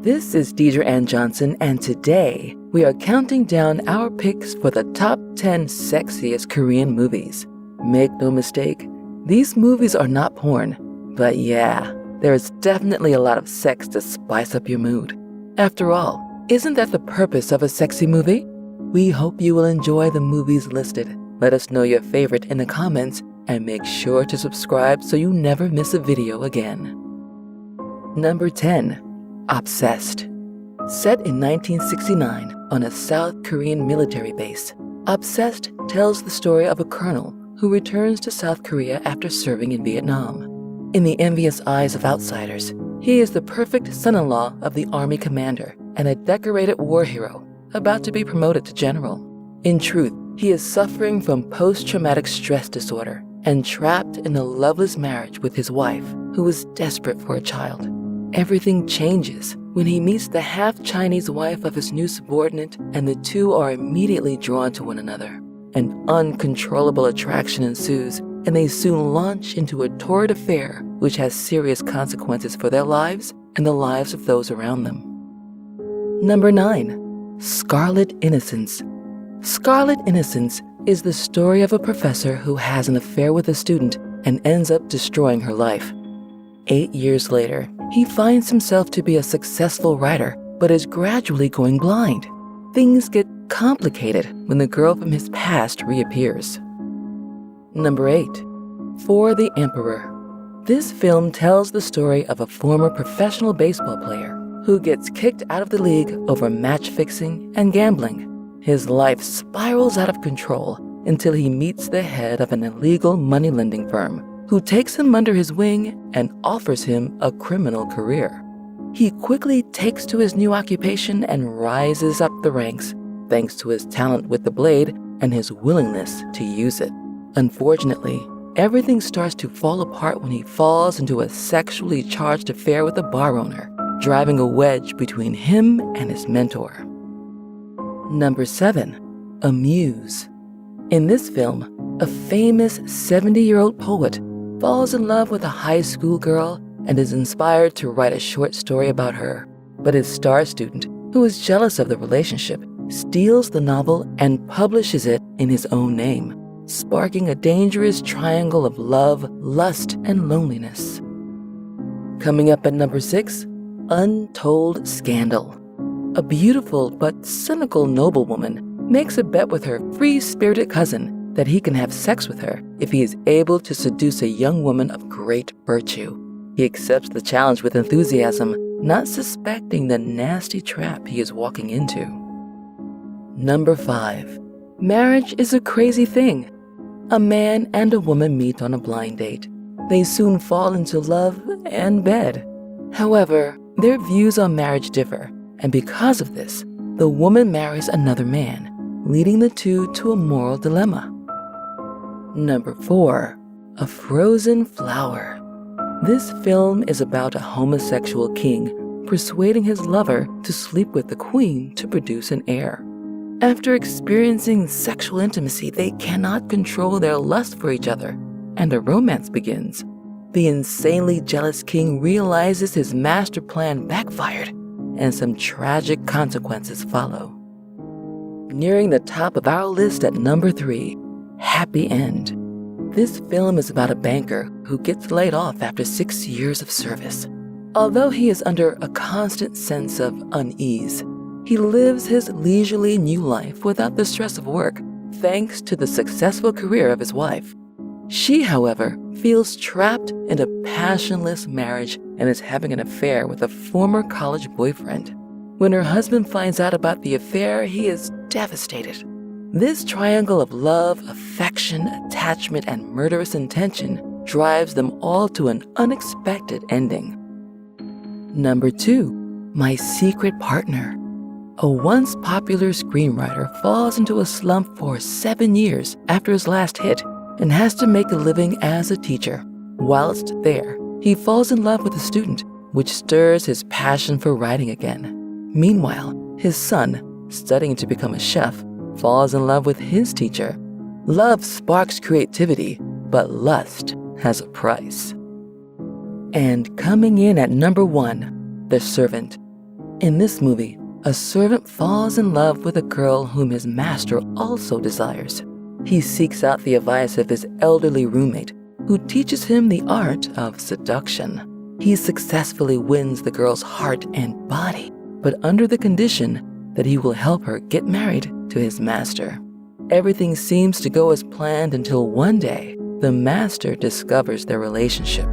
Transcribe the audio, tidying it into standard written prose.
This is Deidre Ann Johnson, and today we are counting down our picks for the top 10 sexiest Korean movies. Make no mistake, these movies are not porn, but yeah, there is definitely a lot of sex to spice up your mood. After all, isn't that the purpose of a sexy movie? We hope you will enjoy the movies listed. Let us know your favorite in the comments and make sure to subscribe so you never miss a video again. Number 10. Obsessed. Set in 1969 on a South Korean military base, Obsessed tells the story of a colonel who returns to South Korea after serving in Vietnam. In the envious eyes of outsiders, he is the perfect son-in-law of the army commander and a decorated war hero about to be promoted to general. In truth, he is suffering from post-traumatic stress disorder and trapped in a loveless marriage with his wife, who is desperate for a child. Everything changes when he meets the half-Chinese wife of his new subordinate, and the two are immediately drawn to one another. An uncontrollable attraction ensues, and they soon launch into a torrid affair which has serious consequences for their lives and the lives of those around them. Number 9. Scarlet Innocence. Scarlet Innocence is the story of a professor who has an affair with a student and ends up destroying her life. 8 years later, he finds himself to be a successful writer, but is gradually going blind. Things get complicated when the girl from his past reappears. Number 8. For the Emperor. This film tells the story of a former professional baseball player who gets kicked out of the league over match fixing and gambling. His life spirals out of control until he meets the head of an illegal money-lending firm who takes him under his wing and offers him a criminal career. He quickly takes to his new occupation and rises up the ranks, thanks to his talent with the blade and his willingness to use it. Unfortunately, everything starts to fall apart when he falls into a sexually charged affair with a bar owner, driving a wedge between him and his mentor. Number 7. Amuse. In this film, a famous 70-year-old poet falls in love with a high school girl and is inspired to write a short story about her. But his star student, who is jealous of the relationship, steals the novel and publishes it in his own name, sparking a dangerous triangle of love, lust, and loneliness. Coming up at number 6, Untold Scandal. A beautiful but cynical noblewoman makes a bet with her free-spirited cousin that he can have sex with her if he is able to seduce a young woman of great virtue. He accepts the challenge with enthusiasm, not suspecting the nasty trap he is walking into. Number 5. Marriage is a crazy thing. A man and a woman meet on a blind date. They soon fall into love and bed. However, their views on marriage differ, and because of this, the woman marries another man, leading the two to a moral dilemma. Number 4. A Frozen Flower. This film is about a homosexual king persuading his lover to sleep with the queen to produce an heir. After experiencing sexual intimacy, they cannot control their lust for each other, and a romance begins. The insanely jealous king realizes his master plan backfired, and some tragic consequences follow. Nearing the top of our list at number 3, Happy End. This film is about a banker who gets laid off after 6 years of service. Although he is under a constant sense of unease, he lives his leisurely new life without the stress of work, thanks to the successful career of his wife. She, however, feels trapped in a passionless marriage and is having an affair with a former college boyfriend. When her husband finds out about the affair, he is devastated. This triangle of love, affection, attachment, and murderous intention drives them all to an unexpected ending. Number 2. My Secret Partner. A once popular screenwriter falls into a slump for 7 years after his last hit and has to make a living as a teacher. Whilst there, he falls in love with a student, which stirs his passion for writing again. Meanwhile, his son, studying to become a chef, falls in love with his teacher. Love sparks creativity, but lust has a price. And coming in at number 1, The Servant. In this movie, a servant falls in love with a girl whom his master also desires. He seeks out the advice of his elderly roommate, who teaches him the art of seduction. He successfully wins the girl's heart and body, but under the condition that he will help her get married to his master. Everything seems to go as planned until one day, the master discovers their relationship.